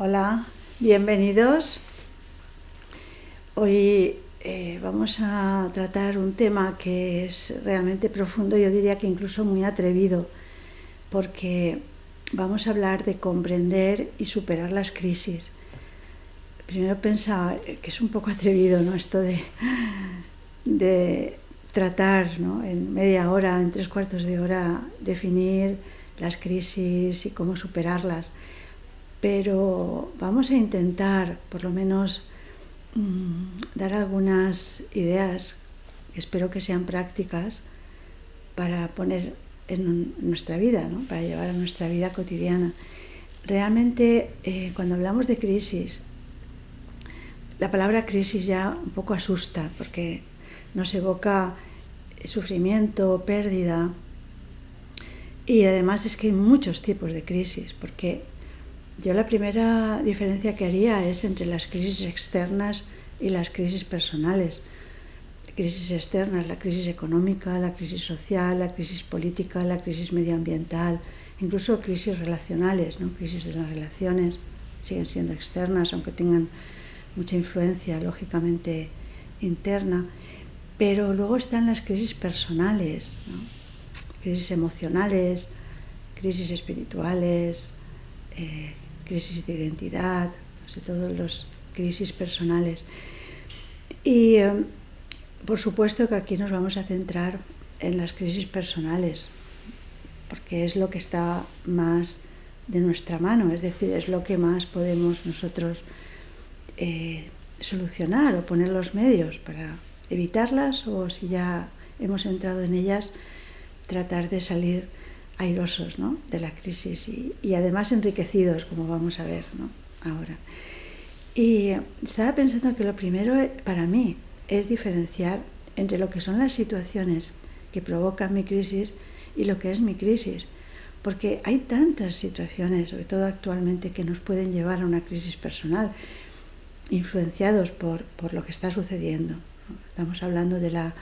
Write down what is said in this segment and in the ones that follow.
Hola, bienvenidos. Hoy vamos a tratar un tema que es realmente profundo, yo diría que incluso muy atrevido, porque vamos a hablar de comprender y superar las crisis. Primero pensaba que es un poco atrevido, ¿no? Esto de tratar, ¿no? En media hora, en 3/4 de hora, definir las crisis y cómo superarlas. Pero vamos a intentar, por lo menos, dar algunas ideas, espero que sean prácticas, para poner en nuestra vida, ¿no? Para llevar a nuestra vida cotidiana. Realmente, cuando hablamos de crisis, la palabra crisis ya un poco asusta, porque nos evoca sufrimiento, pérdida, y además es que hay muchos tipos de crisis, porque yo la primera diferencia que haría es entre las crisis externas y las crisis personales. Crisis externas, la crisis económica, la crisis social, la crisis política, la crisis medioambiental, incluso crisis relacionales, ¿no? Crisis de las relaciones siguen siendo externas, aunque tengan mucha influencia, lógicamente, interna. Pero luego están las crisis personales, ¿no? Crisis emocionales, crisis espirituales, crisis de identidad, sobre todo las crisis personales. Y por supuesto que aquí nos vamos a centrar en las crisis personales, porque es lo que está más de nuestra mano, es decir, es lo que más podemos nosotros solucionar o poner los medios para evitarlas, o si ya hemos entrado en ellas, tratar de salir airosos, ¿no? De la crisis y además enriquecidos, como vamos a ver, ¿no? Ahora. Y estaba pensando que lo primero para mí es diferenciar entre lo que son las situaciones que provocan mi crisis y lo que es mi crisis, porque hay tantas situaciones, sobre todo actualmente, que nos pueden llevar a una crisis personal, influenciados por lo que está sucediendo, ¿no? Estamos hablando de la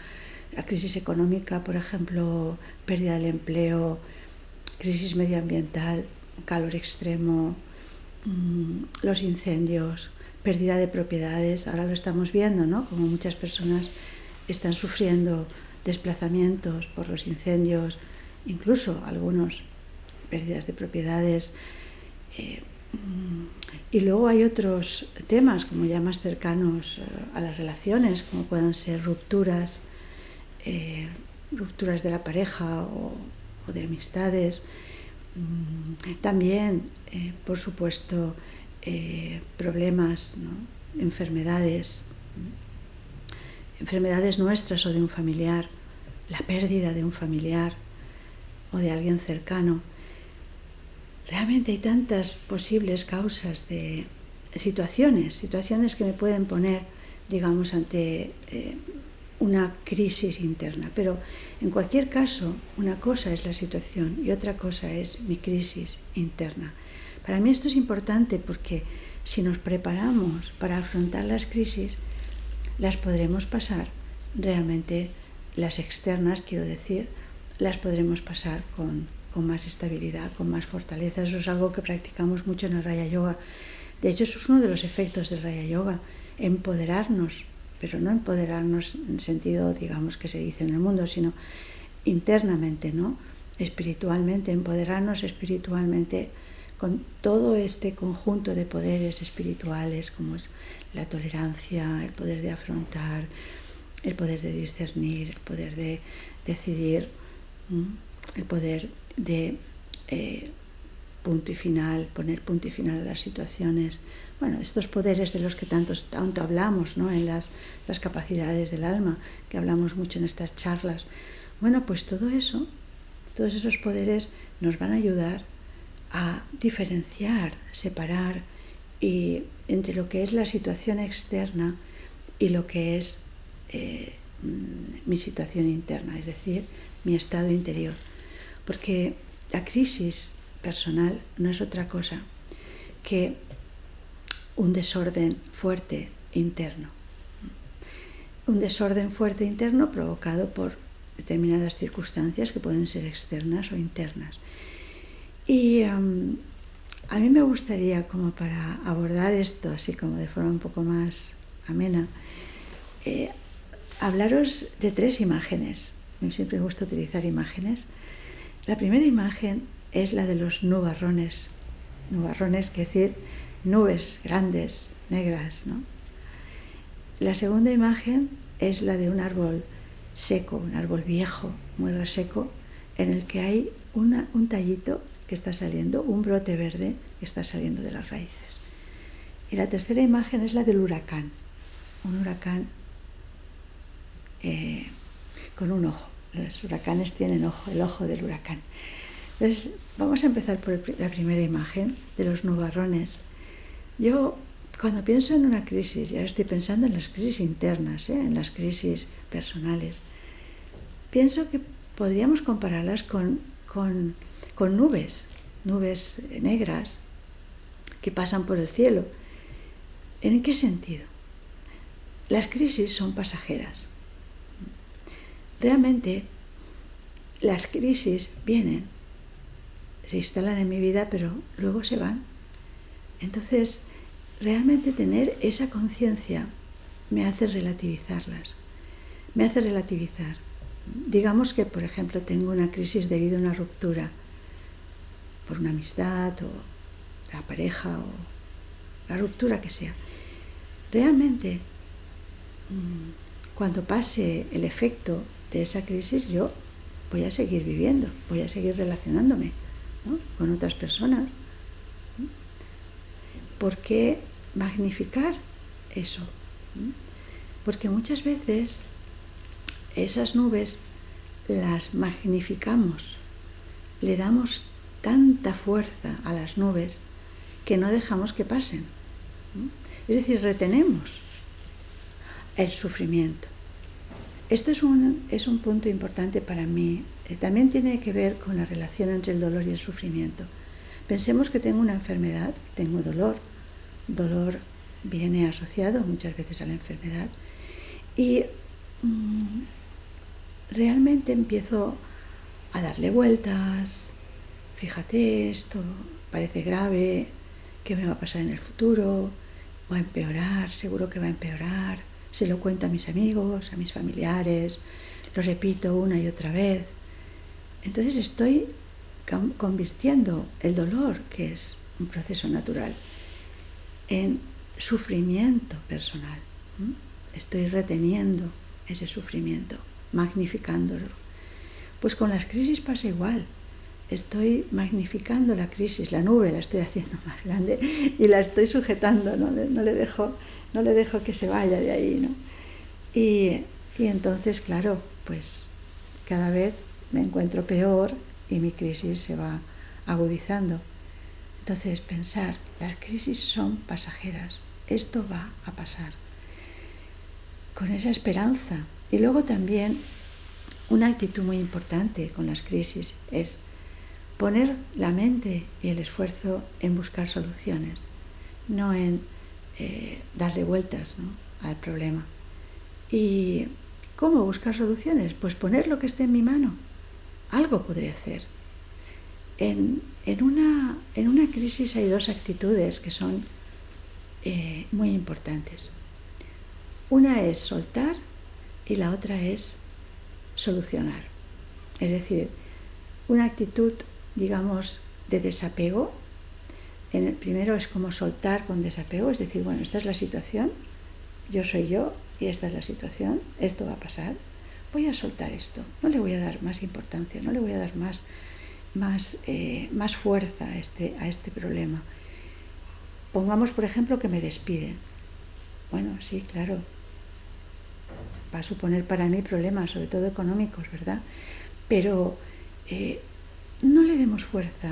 crisis económica, por ejemplo, pérdida del empleo, crisis medioambiental, calor extremo, los incendios, pérdida de propiedades. Ahora lo estamos viendo, ¿no? Como muchas personas están sufriendo desplazamientos por los incendios, incluso algunos pérdidas de propiedades. Y luego hay otros temas como ya más cercanos a las relaciones, como puedan ser rupturas de la pareja o de amistades. También, por supuesto, problemas, ¿no? Enfermedades nuestras o de un familiar, la pérdida de un familiar o de alguien cercano. Realmente hay tantas posibles causas de situaciones que me pueden poner, digamos, ante una crisis interna. Pero en cualquier caso, una cosa es la situación y otra cosa es mi crisis interna. Para mí esto es importante porque si nos preparamos para afrontar las crisis, las podremos pasar realmente, las externas, quiero decir, las podremos pasar con más estabilidad, con más fortaleza. Eso es algo que practicamos mucho en el Raya Yoga. De hecho, eso es uno de los efectos del Raya Yoga, empoderarnos, pero no empoderarnos en el sentido, digamos, que se dice en el mundo, sino internamente, ¿no? Espiritualmente, empoderarnos espiritualmente con todo este conjunto de poderes espirituales, como es la tolerancia, el poder de afrontar, el poder de discernir, el poder de decidir, el poder de punto y final, poner punto y final a las situaciones. Bueno, estos poderes de los que tanto hablamos, ¿no? En las capacidades del alma, que hablamos mucho en estas charlas. Bueno, pues todo eso, todos esos poderes nos van a ayudar a diferenciar, separar entre lo que es la situación externa y lo que es mi situación interna, es decir, mi estado interior. Porque la crisis personal no es otra cosa que un desorden fuerte interno. Un desorden fuerte interno provocado por determinadas circunstancias que pueden ser externas o internas. Y a mí me gustaría, como para abordar esto así como de forma un poco más amena, hablaros de 3 imágenes. A mí siempre me gusta utilizar imágenes. La primera imagen es la de los nubarrones. Nubarrones, quiere decir nubes grandes, negras, ¿no? La segunda imagen es la de un árbol seco, un árbol viejo, muy reseco, en el que hay un tallito que está saliendo, un brote verde que está saliendo de las raíces. Y la tercera imagen es la del huracán, un huracán con un ojo. Los huracanes tienen ojo, el ojo del huracán. Entonces, vamos a empezar por la primera imagen de los nubarrones. Yo, cuando pienso en una crisis, ya estoy pensando en las crisis internas, en las crisis personales, pienso que podríamos compararlas con nubes negras que pasan por el cielo. ¿En qué sentido? Las crisis son pasajeras. Realmente, las crisis vienen, se instalan en mi vida, pero luego se van. Entonces, realmente tener esa conciencia me hace relativizarlas, me hace relativizar. Digamos que, por ejemplo, tengo una crisis debido a una ruptura por una amistad o la pareja o la ruptura que sea. Realmente, cuando pase el efecto de esa crisis, yo voy a seguir viviendo, voy a seguir relacionándome, ¿no?, con otras personas. ¿Por qué magnificar eso? Porque muchas veces esas nubes las magnificamos, le damos tanta fuerza a las nubes que no dejamos que pasen. Es decir, retenemos el sufrimiento. Esto es un punto importante para mí. También tiene que ver con la relación entre el dolor y el sufrimiento. Pensemos que tengo una enfermedad, tengo dolor. Dolor viene asociado muchas veces a la enfermedad. Y realmente empiezo a darle vueltas. Fíjate, esto parece grave, ¿qué me va a pasar en el futuro? Va a empeorar, seguro que va a empeorar. Se lo cuento a mis amigos, a mis familiares, lo repito una y otra vez. Entonces estoy convirtiendo el dolor, que es un proceso natural, en sufrimiento personal. Estoy reteniendo ese sufrimiento, magnificándolo. Pues con las crisis pasa igual. Estoy magnificando la crisis, la nube la estoy haciendo más grande y la estoy sujetando, no le dejo que se vaya de ahí, ¿no? Y entonces, claro, pues cada vez me encuentro peor y mi crisis se va agudizando. Entonces, pensar, las crisis son pasajeras, esto va a pasar. Con esa esperanza. Y luego también una actitud muy importante con las crisis es poner la mente y el esfuerzo en buscar soluciones, no en darle vueltas, ¿no?, al problema. ¿Y cómo buscar soluciones? Pues poner lo que esté en mi mano. Algo podré hacer. En una crisis hay 2 actitudes que son muy importantes. Una es soltar y la otra es solucionar. Es decir, una actitud, digamos, de desapego. En el primero es como soltar con desapego, es decir, bueno, esta es la situación, yo soy yo y esta es la situación, esto va a pasar, voy a soltar esto, no le voy a dar más importancia, no le voy a dar más fuerza a este problema. Pongamos, por ejemplo, que me despiden. Bueno, sí, claro, va a suponer para mí problemas, sobre todo económicos, ¿verdad? Pero no le demos fuerza.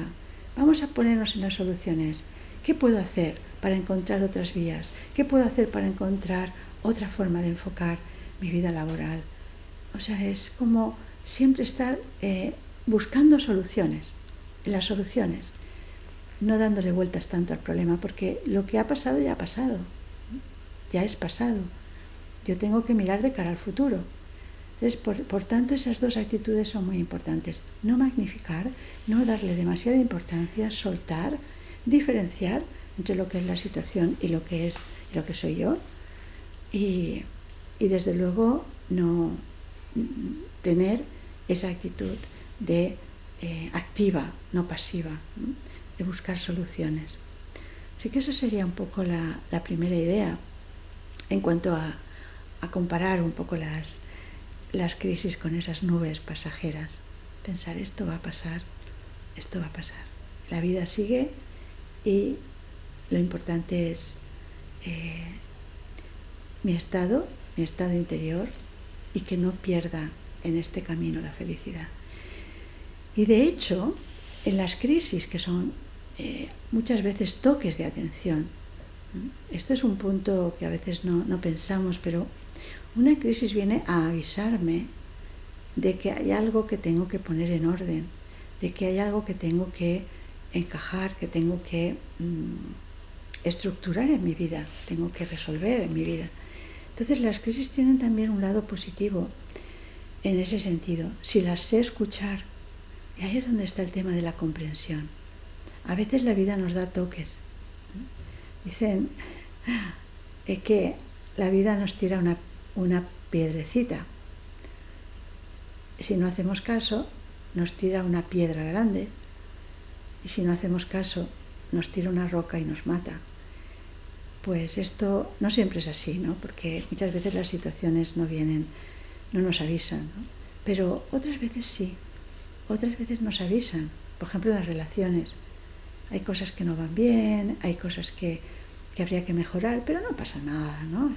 Vamos a ponernos en las soluciones. ¿Qué puedo hacer para encontrar otras vías? ¿Qué puedo hacer para encontrar otra forma de enfocar mi vida laboral? O sea, es como siempre estar buscando soluciones, las soluciones, no dándole vueltas tanto al problema, porque lo que ha pasado ya ha pasado, ya es pasado. Yo tengo que mirar de cara al futuro. Entonces, por tanto, esas 2 actitudes son muy importantes. No magnificar, no darle demasiada importancia, soltar, diferenciar entre lo que es la situación y lo que soy yo, y desde luego no tener esa actitud de activa, no pasiva, de buscar soluciones. Así que esa sería un poco la primera idea en cuanto a comparar un poco las crisis con esas nubes pasajeras. Pensar, esto va a pasar. La vida sigue y lo importante es mi estado interior, y que no pierda en este camino la felicidad. Y de hecho, en las crisis, que son muchas veces toques de atención, esto es un punto que a veces no pensamos, pero una crisis viene a avisarme de que hay algo que tengo que poner en orden, de que hay algo que tengo que encajar, que tengo que estructurar en mi vida, tengo que resolver en mi vida. Entonces las crisis tienen también un lado positivo en ese sentido, si las sé escuchar. Y ahí es donde está el tema de la comprensión. A veces la vida nos da toques. Dicen que la vida nos tira una piedrecita. Si no hacemos caso, nos tira una piedra grande. Y si no hacemos caso, nos tira una roca y nos mata. Pues esto no siempre es así, ¿no? Porque muchas veces las situaciones no nos avisan, ¿no? Pero otras veces sí, otras veces nos avisan. Por ejemplo, en las relaciones. Hay cosas que no van bien, hay cosas que habría que mejorar, pero no pasa nada, ¿no?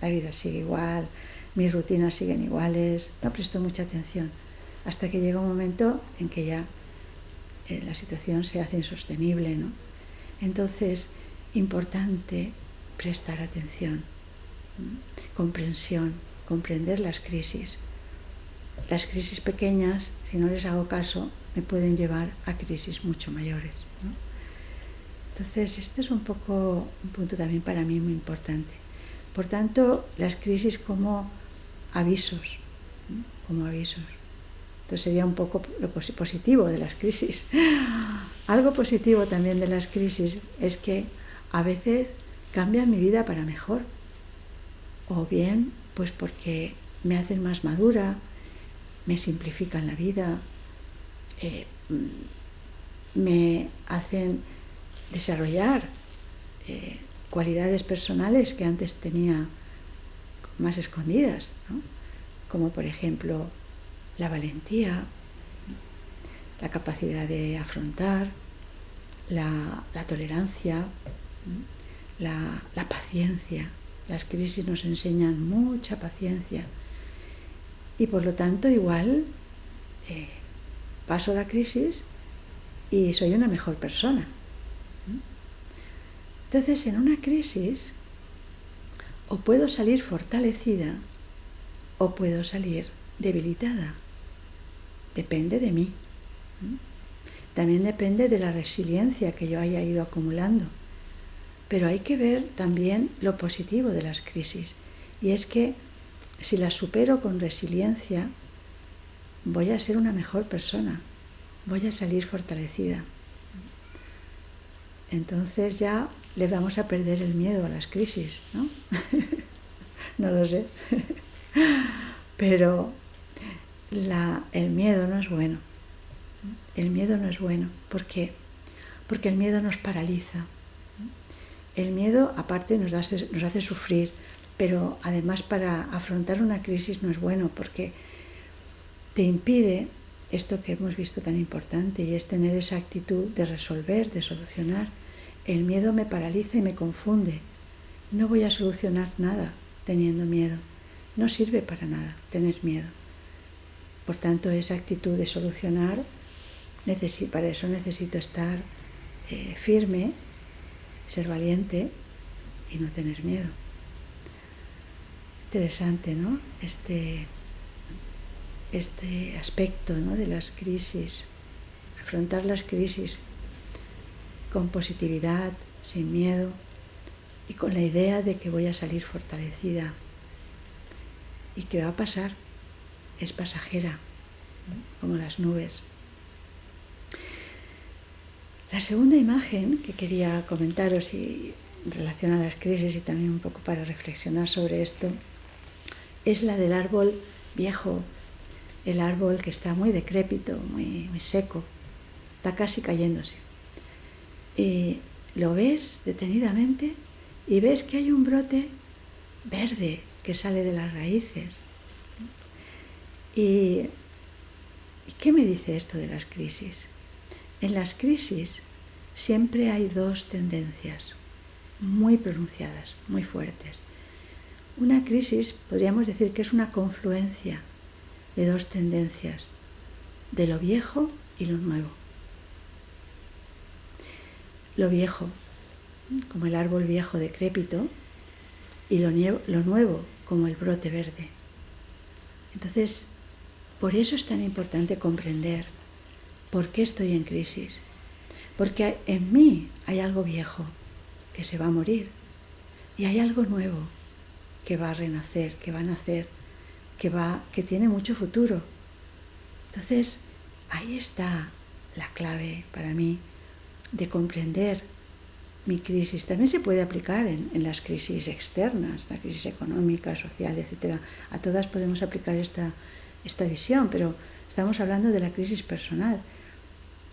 La vida sigue igual, mis rutinas siguen iguales, no presto mucha atención. Hasta que llega un momento en que ya la situación se hace insostenible, ¿no? Entonces, importante prestar atención, comprensión, comprender las crisis. Las crisis pequeñas, si no les hago caso, me pueden llevar a crisis mucho mayores, ¿no? Entonces, este es un punto también para mí muy importante. Por tanto, las crisis como avisos, ¿no? Como avisos. Entonces sería un poco lo positivo de las crisis. Algo positivo también de las crisis es que a veces cambian mi vida para mejor. O bien, pues porque me hacen más madura, me simplifican la vida, me hacen desarrollar cualidades personales que antes tenía más escondidas, ¿no? Como por ejemplo la valentía, la capacidad de afrontar, la tolerancia, la paciencia. Las crisis nos enseñan mucha paciencia y por lo tanto igual paso la crisis y soy una mejor persona. Entonces, en una crisis o puedo salir fortalecida o puedo salir debilitada. Depende de mí. También depende de la resiliencia que yo haya ido acumulando. Pero hay que ver también lo positivo de las crisis. Y es que si las supero con resiliencia, voy a ser una mejor persona. Voy a salir fortalecida. Entonces ya le vamos a perder el miedo a las crisis, ¿no? No lo sé. Pero el miedo no es bueno. El miedo no es bueno. ¿Por qué? Porque el miedo nos paraliza. El miedo, aparte, nos hace sufrir, pero además para afrontar una crisis no es bueno porque te impide esto que hemos visto tan importante, y es tener esa actitud de resolver, de solucionar. El miedo me paraliza y me confunde. No voy a solucionar nada teniendo miedo. No sirve para nada tener miedo. Por tanto, esa actitud de solucionar, para eso necesito estar firme, ser valiente y no tener miedo. Interesante, ¿no? Este aspecto, ¿no?, de las crisis. Afrontar las crisis con positividad, sin miedo y con la idea de que voy a salir fortalecida. ¿Y qué va a pasar? Es pasajera, ¿no?, como las nubes. La segunda imagen que quería comentaros y en relación a las crisis y también un poco para reflexionar sobre esto es la del árbol viejo, el árbol que está muy decrépito, muy seco, está casi cayéndose. Y lo ves detenidamente y ves que hay un brote verde que sale de las raíces. ¿Y qué me dice esto de las crisis? En las crisis siempre hay dos tendencias muy pronunciadas, muy fuertes. Una crisis podríamos decir que es una confluencia de dos tendencias, de lo viejo y lo nuevo. Lo viejo, como el árbol viejo decrépito, y lo nuevo, como el brote verde. Entonces, por eso es tan importante comprender por qué estoy en crisis. Porque en mí hay algo viejo que se va a morir y hay algo nuevo que va a renacer, que va a nacer, que tiene mucho futuro. Entonces, ahí está la clave para mí de comprender mi crisis. También se puede aplicar en las crisis externas, la crisis económica, social, etc. A todas podemos aplicar esta visión, pero estamos hablando de la crisis personal.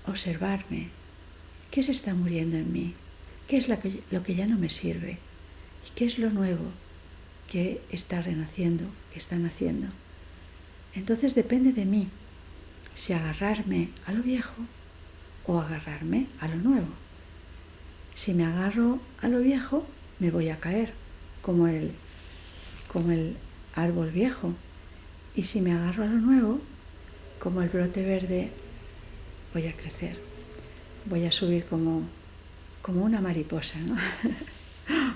Observarme. ¿Qué se está muriendo en mí? ¿Qué es lo que ya no me sirve? ¿Y qué es lo nuevo que está renaciendo, que está naciendo? Entonces depende de mí si agarrarme a lo viejo o agarrarme a lo nuevo. Si me agarro a lo viejo, me voy a caer, como el árbol viejo. Y si me agarro a lo nuevo, como el brote verde, voy a crecer. Voy a subir como una mariposa, ¿no?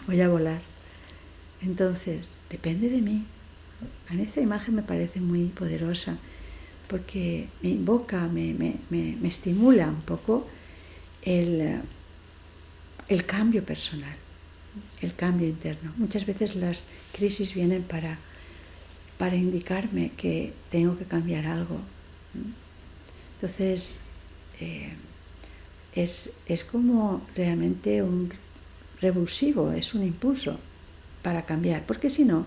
Voy a volar. Entonces, depende de mí. A mí esa imagen me parece muy poderosa porque me invoca, me estimula un poco el cambio personal, el cambio interno. Muchas veces las crisis vienen para indicarme que tengo que cambiar algo. Entonces, es como realmente un revulsivo, es un impulso para cambiar, porque si no,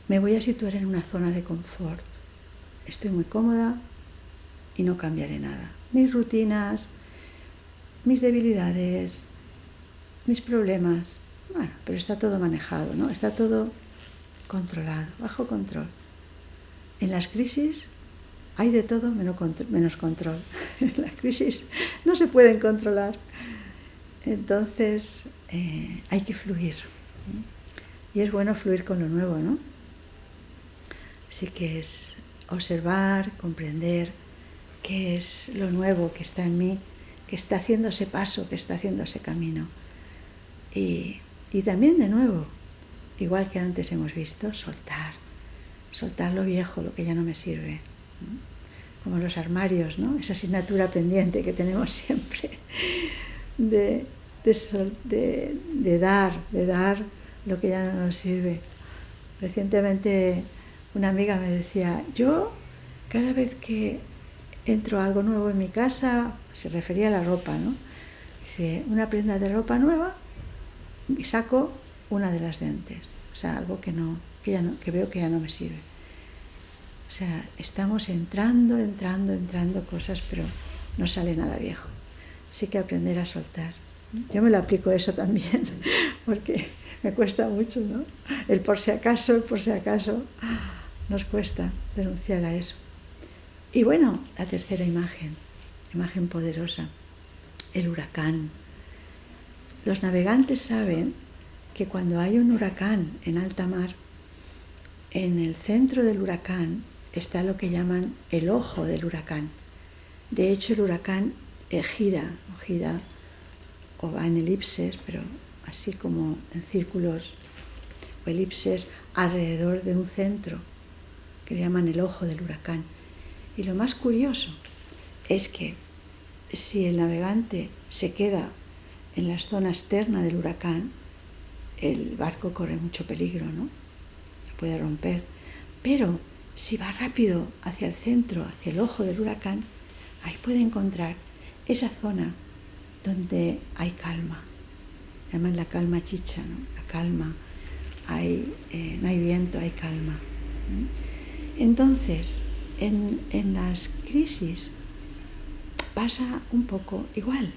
me voy a situar en una zona de confort. Estoy muy cómoda y no cambiaré nada. Mis rutinas, mis debilidades, mis problemas, bueno, pero está todo manejado, ¿no? Está todo controlado, bajo control. En las crisis hay de todo menos control. En las crisis no se pueden controlar. Entonces hay que fluir. Y es bueno fluir con lo nuevo, ¿no? Así que es observar, comprender qué es lo nuevo que está en mí, que está haciendo ese paso, que está haciendo ese camino. Y también de nuevo, igual que antes hemos visto, soltar lo viejo, lo que ya no me sirve. Como los armarios, ¿no? Esa asignatura pendiente que tenemos siempre de dar lo que ya no nos sirve. Recientemente una amiga me decía, yo cada vez que entro algo nuevo en mi casa, se refería a la ropa, ¿no? Dice, una prenda de ropa nueva y saco una de las de antes. O sea, algo que veo que ya no me sirve. O sea, estamos entrando cosas, pero no sale nada viejo. Así que aprender a soltar. Yo me lo aplico eso también, porque me cuesta mucho, ¿no? El por si acaso, nos cuesta renunciar a eso. Y bueno, la tercera imagen poderosa, el huracán. Los navegantes saben que cuando hay un huracán en alta mar, en el centro del huracán está lo que llaman el ojo del huracán. De hecho, el huracán gira o va en elipses, pero así como en círculos o elipses alrededor de un centro que le llaman el ojo del huracán. Y lo más curioso es que si el navegante se queda en la zona externa del huracán, el barco corre mucho peligro, ¿no? Se puede romper. Pero si va rápido hacia el centro, hacia el ojo del huracán, ahí puede encontrar esa zona donde hay calma. Además la calma chicha, ¿no? La calma, no hay viento, hay calma. Entonces, en las crisis pasa un poco igual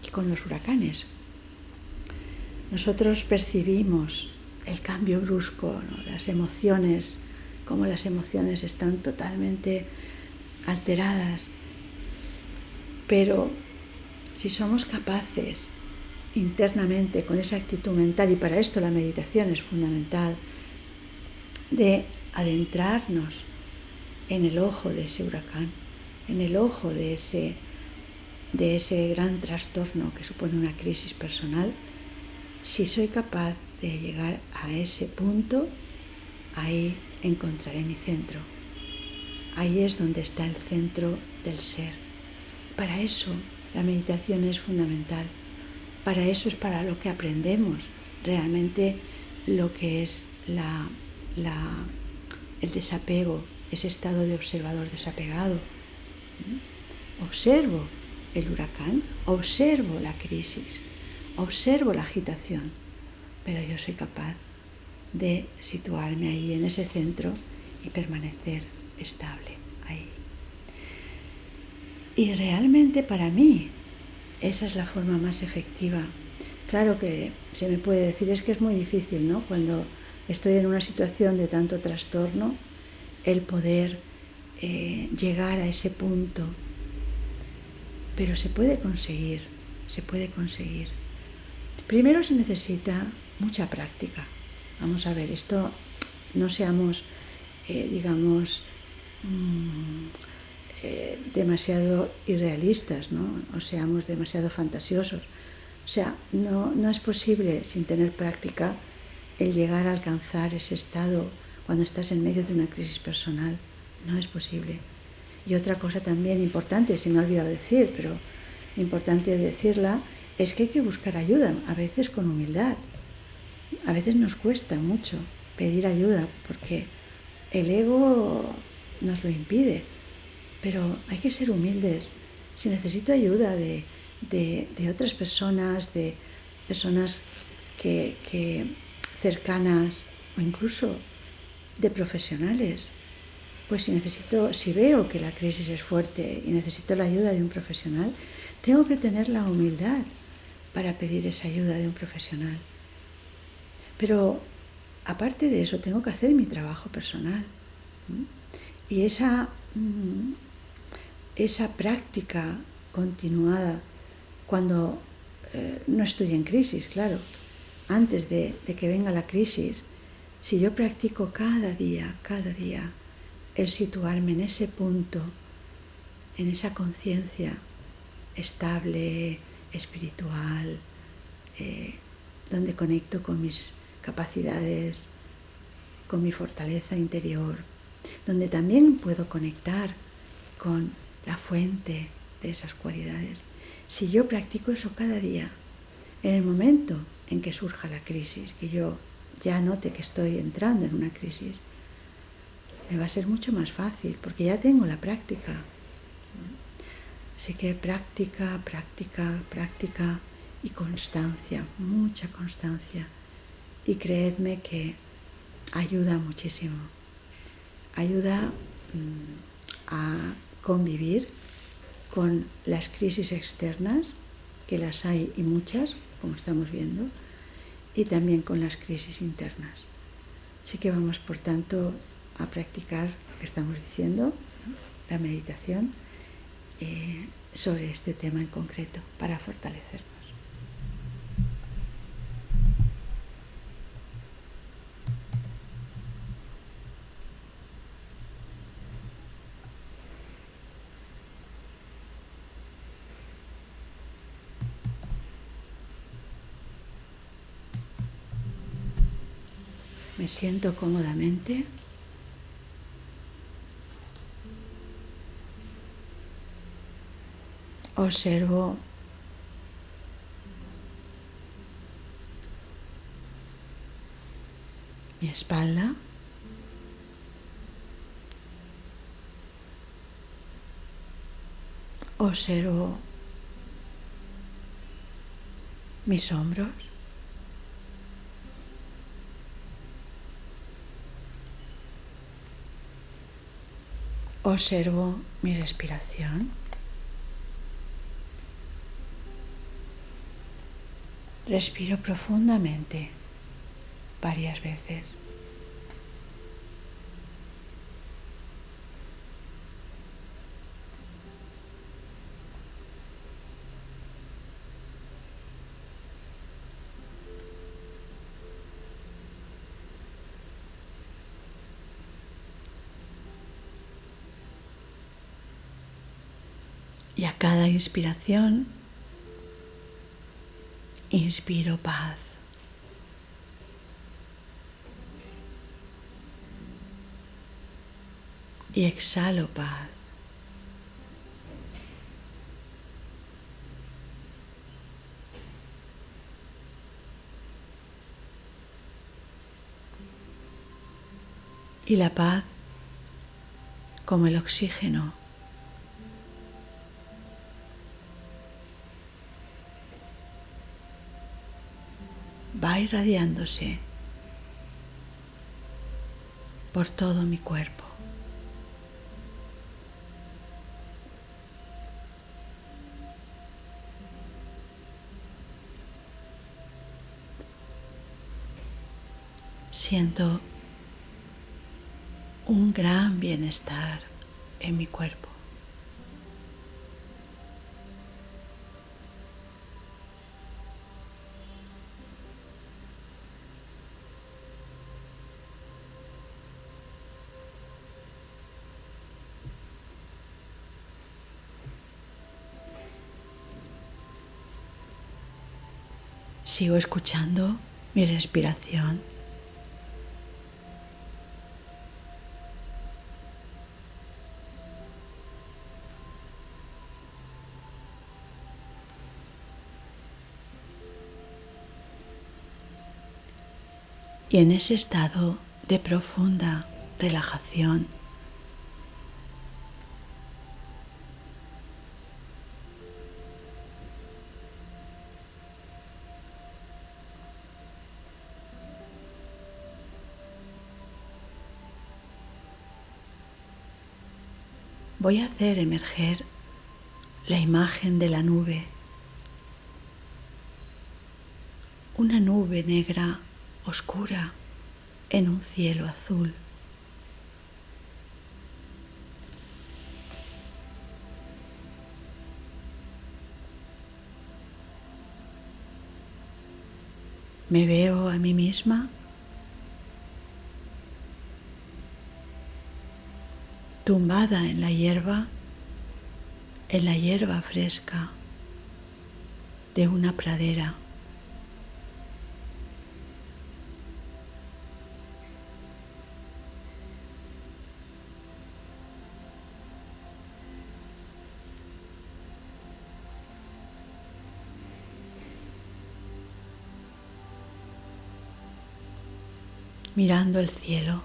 que con los huracanes. Nosotros percibimos el cambio brusco, ¿no? Las emociones, cómo las emociones están totalmente alteradas. Pero si somos capaces internamente, con esa actitud mental, y para esto la meditación es fundamental, de adentrarnos en el ojo de ese huracán, en el ojo de ese gran trastorno que supone una crisis personal, si soy capaz de llegar a ese punto, ahí encontraré mi centro. Ahí es donde está el centro del ser. Para eso la meditación es fundamental. Para eso es para lo que aprendemos realmente lo que es el desapego, ese estado de observador desapegado. Observo el huracán, observo la crisis, observo la agitación, pero yo soy capaz de situarme ahí en ese centro y permanecer estable ahí. Y realmente para mí esa es la forma más efectiva. Claro que se me puede decir, es que es muy difícil, ¿no? Cuando estoy en una situación de tanto trastorno, el poder llegar a ese punto. Pero se puede conseguir, se puede conseguir. Primero se necesita mucha práctica. Vamos a ver, esto no seamos, demasiado irrealistas, ¿no? O seamos demasiado fantasiosos. O sea, no es posible sin tener práctica el llegar a alcanzar ese estado cuando estás en medio de una crisis personal. No es posible. Y otra cosa también importante, se me ha olvidado decir, pero importante decirla, es que hay que buscar ayuda, a veces con humildad. A veces nos cuesta mucho pedir ayuda porque el ego nos lo impide, pero hay que ser humildes. Si necesito ayuda de otras personas, de personas que cercanas o incluso de profesionales, pues si veo que la crisis es fuerte y necesito la ayuda de un profesional, tengo que tener la humildad para pedir esa ayuda de un profesional. Pero aparte de eso, tengo que hacer mi trabajo personal. Y esa práctica continuada, cuando no estoy en crisis, claro, antes de que venga la crisis, si yo practico cada día, el situarme en ese punto, en esa conciencia estable, espiritual, donde conecto con mis capacidades, con mi fortaleza interior, donde también puedo conectar con la fuente de esas cualidades. Si yo practico eso cada día, en el momento en que surja la crisis, que yo ya note que estoy entrando en una crisis, me va a ser mucho más fácil, porque ya tengo la práctica. Así que práctica y constancia, mucha constancia. Y creedme que ayuda muchísimo. Ayuda a convivir con las crisis externas, que las hay y muchas, como estamos viendo, y también con las crisis internas. Así que vamos, por tanto, a practicar lo que estamos diciendo, ¿no? La meditación sobre este tema en concreto, para fortalecernos. Me siento cómodamente. Observo mi espalda. Observo mis hombros. Observo mi respiración. Respiro profundamente varias veces. Y a cada inspiración, inspiro paz. Y exhalo paz. Y la paz, como el oxígeno, va irradiándose por todo mi cuerpo. Siento un gran bienestar en mi cuerpo. Sigo escuchando mi respiración. Y en ese estado de profunda relajación, voy a hacer emerger la imagen de la nube, una nube negra oscura en un cielo azul. Me veo a mí misma tumbada en la hierba fresca de una pradera. Mirando el cielo.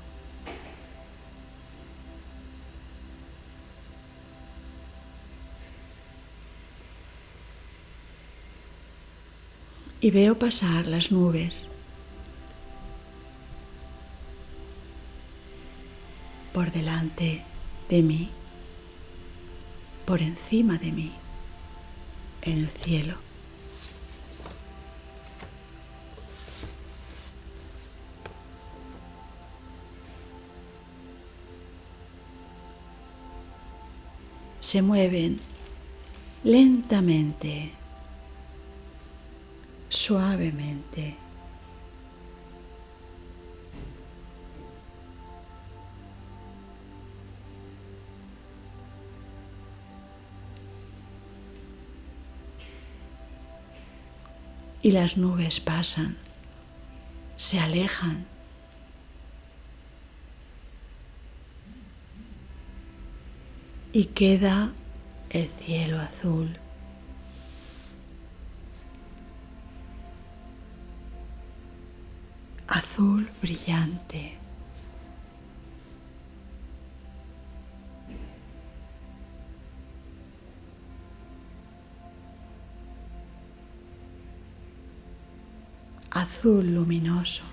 Y veo pasar las nubes por delante de mí, por encima de mí, en el cielo. Se mueven lentamente, suavemente. Y las nubes pasan, se alejan. Y queda el cielo azul. Azul brillante. azul luminoso.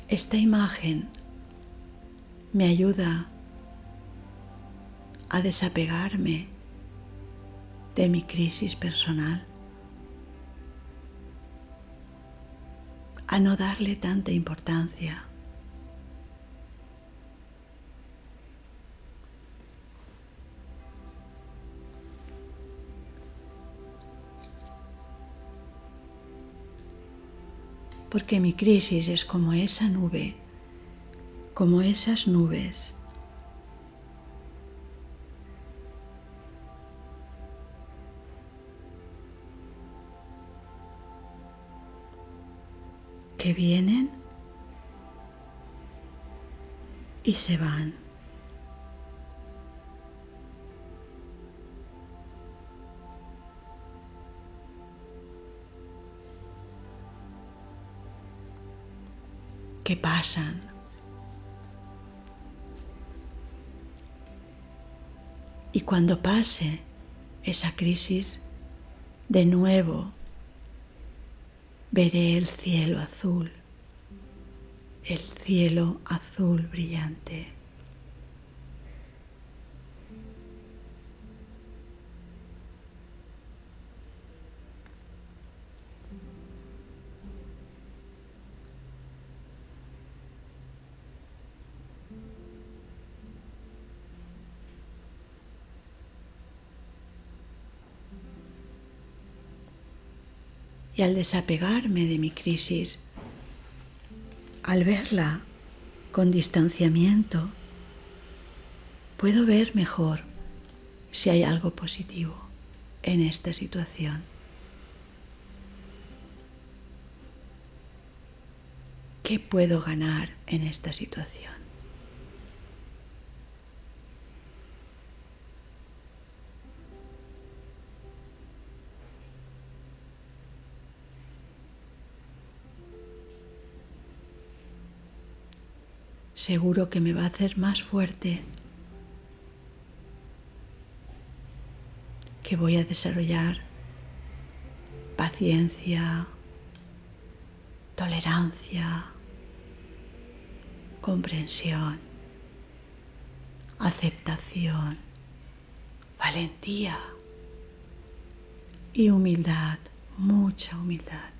Esta imagen me ayuda a desapegarme de mi crisis personal, a no darle tanta importancia. Porque mi crisis es como esa nube, como esas nubes que vienen y se van. Que pasan. Y cuando pase esa crisis, de nuevo veré el cielo azul brillante. Y al desapegarme de mi crisis, al verla con distanciamiento, puedo ver mejor si hay algo positivo en esta situación. ¿Qué puedo ganar en esta situación? Seguro que me va a hacer más fuerte, que voy a desarrollar paciencia, tolerancia, comprensión, aceptación, valentía y humildad, mucha humildad.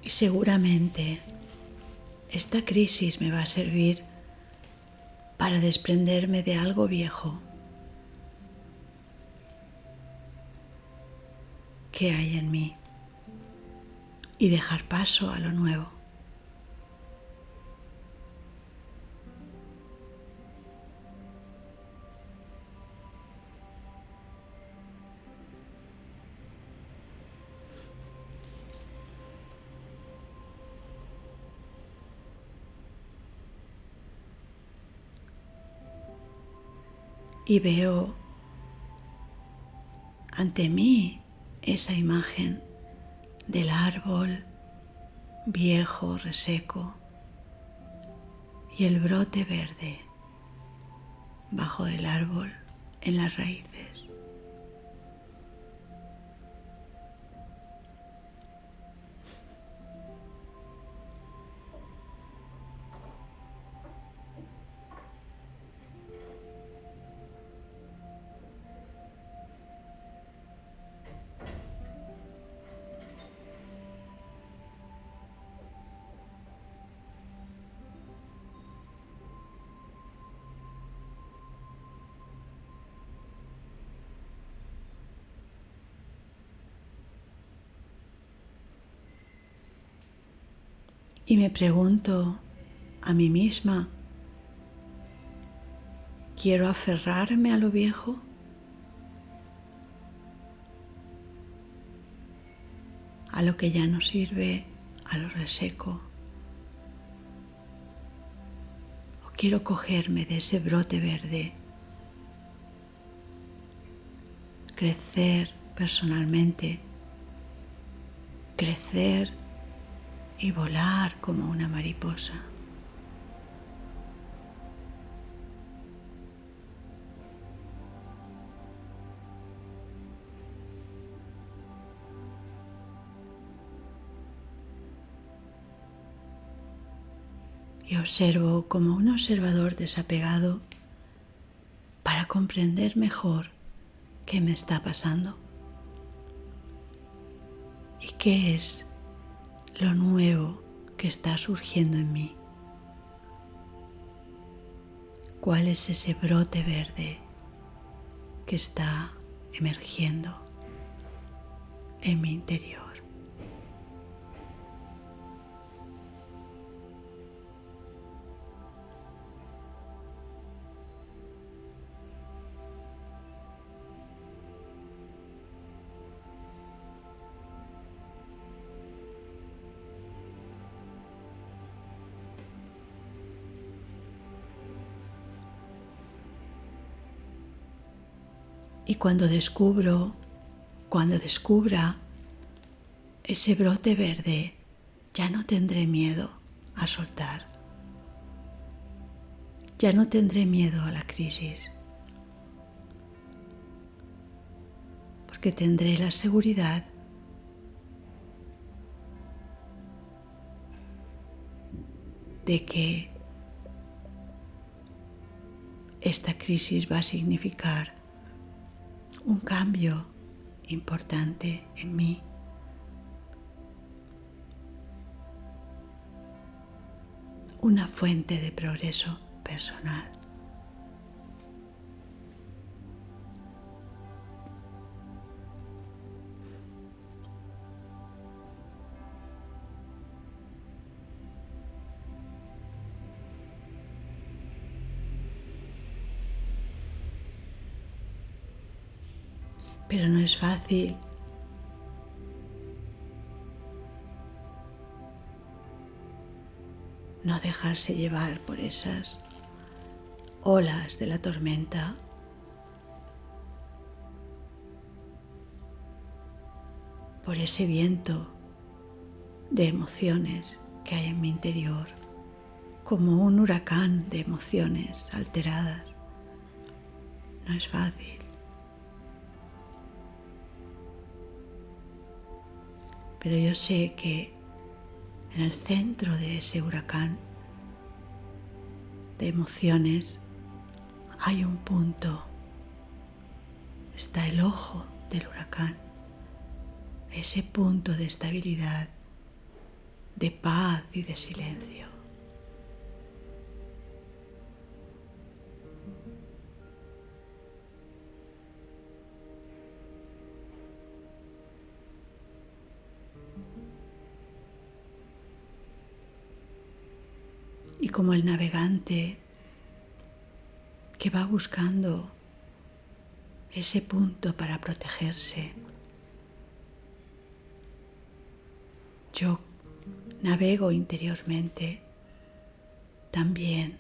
Y seguramente esta crisis me va a servir para desprenderme de algo viejo que hay en mí y dejar paso a lo nuevo. Y veo ante mí esa imagen del árbol viejo, reseco, y el brote verde bajo del árbol en las raíces. Y me pregunto a mí misma, quiero aferrarme a lo viejo, a lo que ya no sirve, a lo reseco. O quiero cogerme de ese brote verde, crecer personalmente, crecer y volar como una mariposa. Y observo como un observador desapegado para comprender mejor qué me está pasando y qué es lo nuevo que está surgiendo en mí. ¿Cuál es ese brote verde que está emergiendo en mi interior? Y cuando descubra ese brote verde, ya no tendré miedo a soltar. Ya no tendré miedo a la crisis, porque tendré la seguridad de que esta crisis va a significar un cambio importante en mí. Una fuente de progreso personal. Pero no es fácil. No dejarse llevar por esas olas de la tormenta. Por ese viento de emociones que hay en mi interior, como un huracán de emociones alteradas. No es fácil. Pero yo sé que en el centro de ese huracán de emociones hay un punto. Está el ojo del huracán. Ese punto de estabilidad, de paz y de silencio. Y como el navegante que va buscando ese punto para protegerse, yo navego interiormente también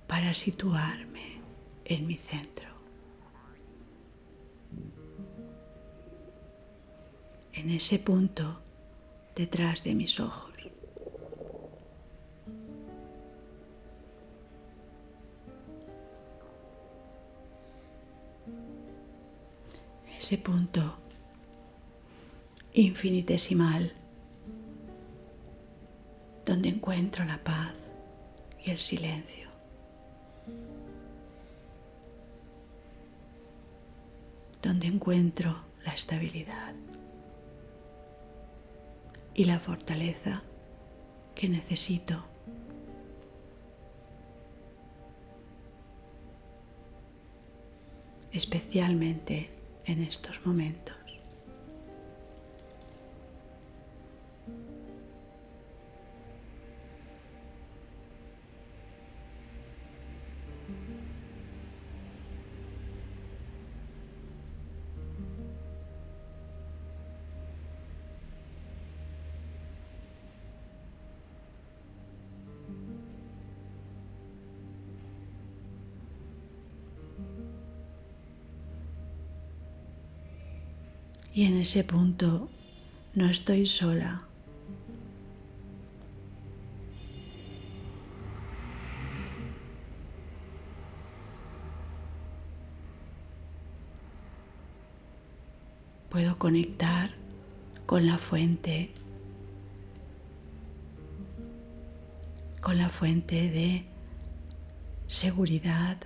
para situarme en mi centro, en ese punto detrás de mis ojos. Ese punto infinitesimal donde encuentro la paz y el silencio. Donde encuentro la estabilidad y la fortaleza que necesito especialmente en estos momentos. Y en ese punto no estoy sola. Puedo conectar con la fuente de seguridad,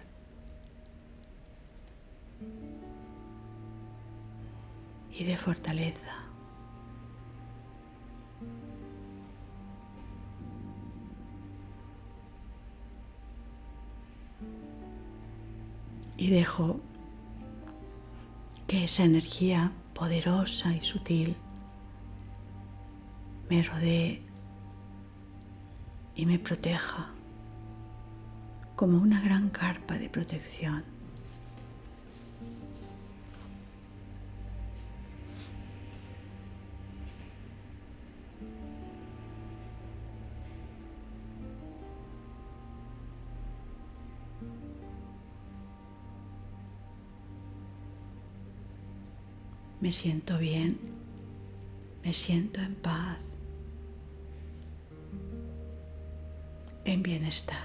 y de fortaleza. Y dejo que esa energía poderosa y sutil me rodee y me proteja como una gran carpa de protección. Me siento bien, me siento en paz, en bienestar.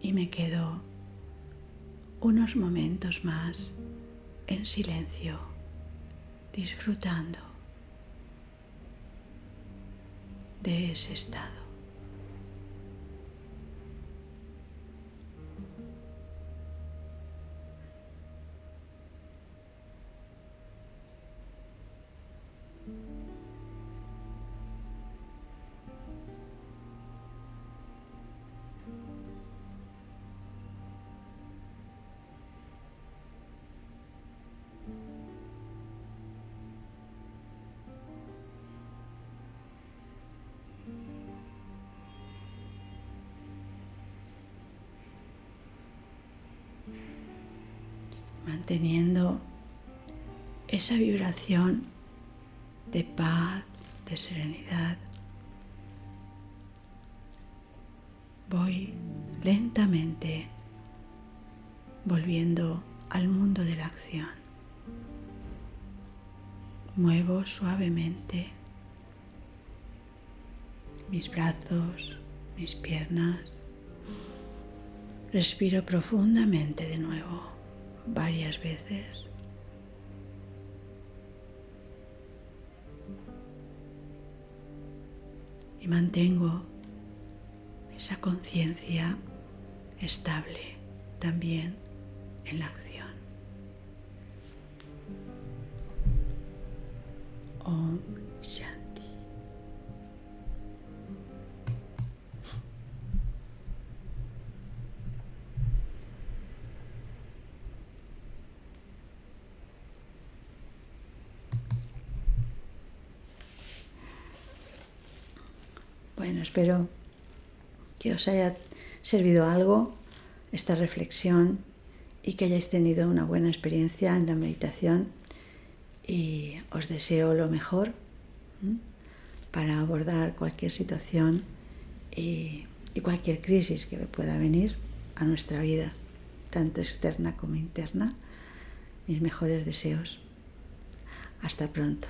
Y me quedo unos momentos más en silencio, disfrutando de ese estado. Manteniendo esa vibración de paz, de serenidad, voy lentamente volviendo al mundo de la acción. Muevo suavemente mis brazos, mis piernas. Respiro profundamente de nuevo, varias veces. Y mantengo esa conciencia estable también en la acción. Om Shanti. Bueno, espero que os haya servido algo esta reflexión y que hayáis tenido una buena experiencia en la meditación, y os deseo lo mejor para abordar cualquier situación y cualquier crisis que pueda venir a nuestra vida, tanto externa como interna. Mis mejores deseos. Hasta pronto.